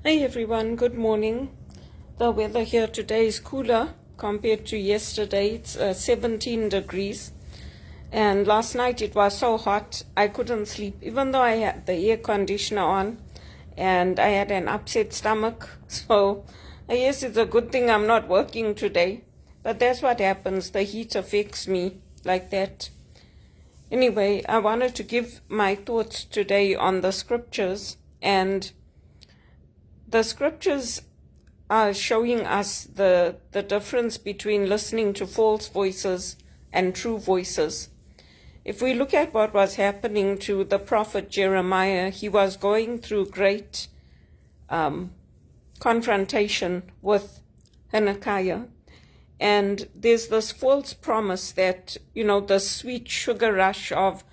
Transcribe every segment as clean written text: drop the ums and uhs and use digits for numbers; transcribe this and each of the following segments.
Hey everyone, good morning. The weather here today is cooler compared to yesterday. It's 17 degrees. And last night it was so hot I couldn't sleep, even though I had the air conditioner on and I had an upset stomach. So I guess it's a good thing I'm not working today. But that's what happens. The heat affects me like that. Anyway, I wanted to give my thoughts today on the scriptures, and the scriptures are showing us the difference between listening to false voices and true voices. If we look at what was happening to the prophet Jeremiah, he was going through great confrontation with Hezekiah. And there's this false promise that, the sweet sugar rush of,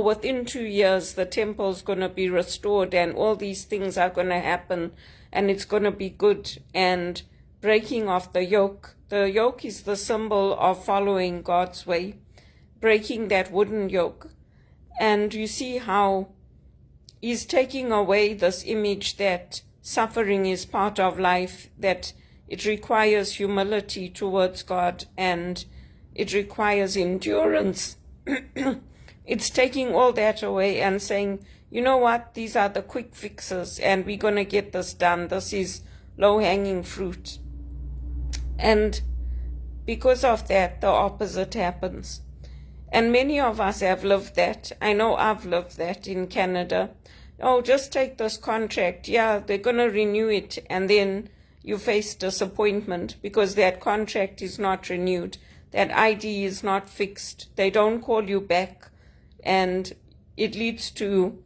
within 2 years, the temple's going to be restored and all these things are going to happen and it's going to be good, and breaking off the yoke. The yoke is the symbol of following God's way, breaking that wooden yoke. And you see how he's taking away this image that suffering is part of life, that it requires humility towards God and it requires endurance. It's taking all that away and saying, you know what, these are the quick fixes and we're going to get this done. This is low-hanging fruit. And because of that, the opposite happens. And many of us have lived that. I know I've lived that in Canada. Oh, just take this contract. Yeah, they're going to renew it. And then you face disappointment because that contract is not renewed. That ID is not fixed. They don't call you back. And it leads to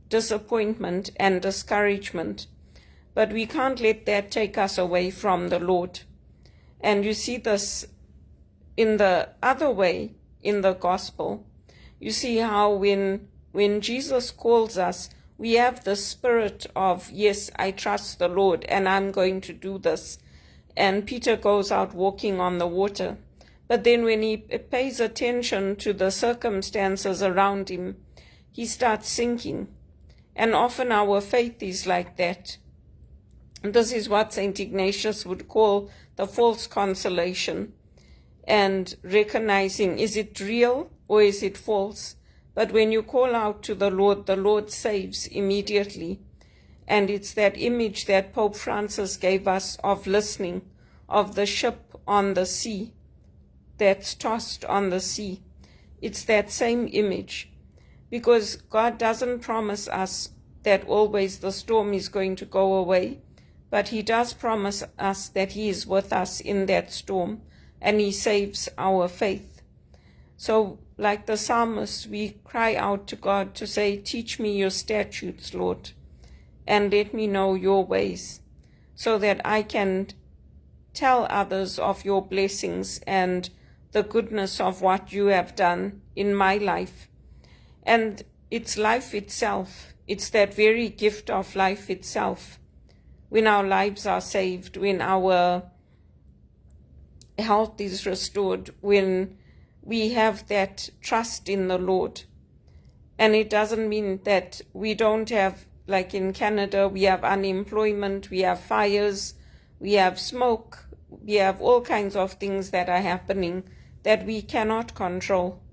disappointment and discouragement. But we can't let that take us away from the Lord. And you see this in the other way in the gospel. You see how when Jesus calls us, we have the spirit of, yes, I trust the Lord and I'm going to do this. And Peter goes out walking on the water. But then when he pays attention to the circumstances around him, he starts sinking. And often our faith is like that. This is what St. Ignatius would call the false consolation. And recognizing, is it real or is it false? But when you call out to the Lord saves immediately. And it's that image that Pope Francis gave us of listening, of the ship on the sea that's tossed on the sea. It's that same image. Because God doesn't promise us that always the storm is going to go away, but he does promise us that he is with us in that storm and he saves our faith. So like the psalmist, we cry out to God to say, teach me your statutes, Lord, and let me know your ways so that I can tell others of your blessings and the goodness of what you have done in my life. And it's life itself. It's that very gift of life itself. When our lives are saved, when our health is restored, when we have that trust in the Lord. And it doesn't mean that we don't have, like in Canada, we have unemployment, we have fires, we have smoke, we have all kinds of things that are happening that we cannot control.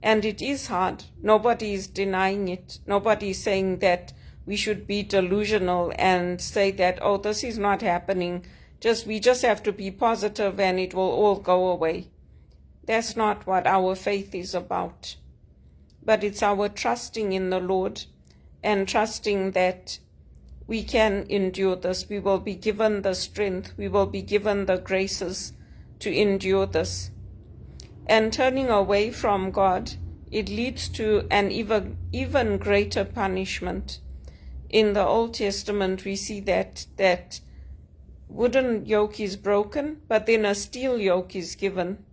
And it is hard. Nobody is denying it. Nobody is saying that we should be delusional and say that, oh, this is not happening. We just have to be positive and it will all go away. That's not what our faith is about. But it's our trusting in the Lord and trusting that we can endure this. We will be given the strength. We will be given the graces to endure this. And turning away from God, it leads to an even greater punishment. In the Old Testament, we see that wooden yoke is broken, but then a steel yoke is given.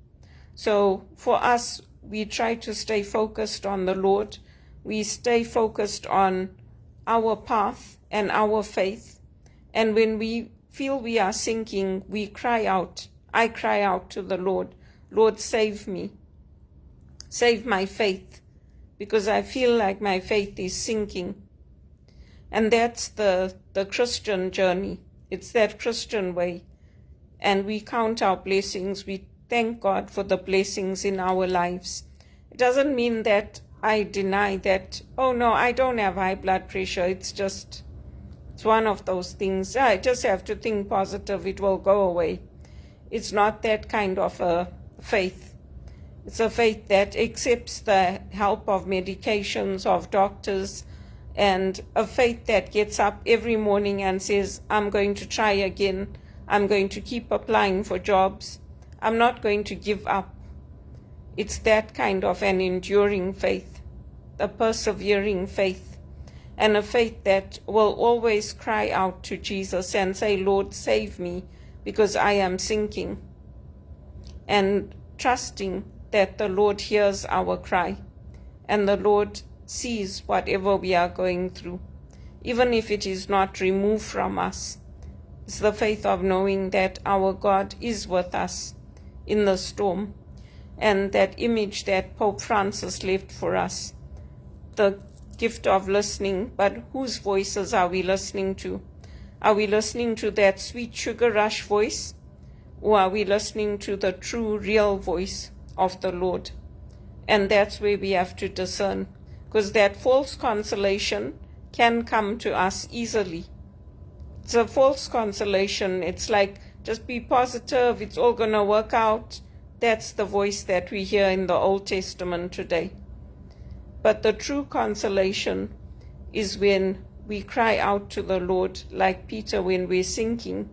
So for us, we try to stay focused on the Lord. We stay focused on our path and our faith. And when we feel we are sinking, we cry out. I cry out to the Lord. Lord, save me. Save my faith, because I feel like my faith is sinking. And that's the Christian journey. It's that Christian way. And we count our blessings. We thank God for the blessings in our lives. It doesn't mean that I deny that, oh no, I don't have high blood pressure. It's one of those things. I just have to think positive. It will go away. It's not that kind of a faith. It's a faith that accepts the help of medications, of doctors, and a faith that gets up every morning and says, I'm going to try again. I'm going to keep applying for jobs. I'm not going to give up. It's that kind of an enduring faith, a persevering faith, and a faith that will always cry out to Jesus and say, Lord, save me, because I am sinking, and trusting that the Lord hears our cry and the Lord sees whatever we are going through, even if it is not removed from us. It's the faith of knowing that our God is with us in the storm, and that image that Pope Francis left for us, the gift of listening. But whose voices are we listening to? Are we listening to that sweet sugar rush voice, or are we listening to the true, real voice of the Lord? And that's where we have to discern, because that false consolation can come to us easily. It's a false consolation. It's like, just be positive, it's all going to work out. That's the voice that we hear in the Old Testament today. But the true consolation is when we cry out to the Lord, like Peter when we're sinking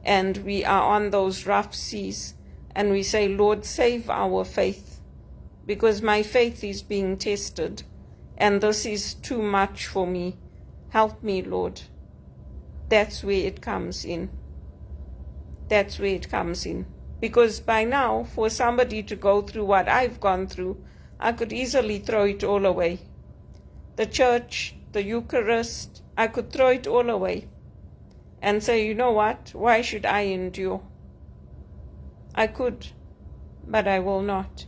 and we are on those rough seas, and we say, Lord, save our faith, because my faith is being tested and this is too much for me. Help me, Lord. That's where it comes in. That's where it comes in. Because by now, for somebody to go through what I've gone through, I could easily throw it all away. The church, the Eucharist, I could throw it all away and say, you know what, why should I endure? I could, but I will not.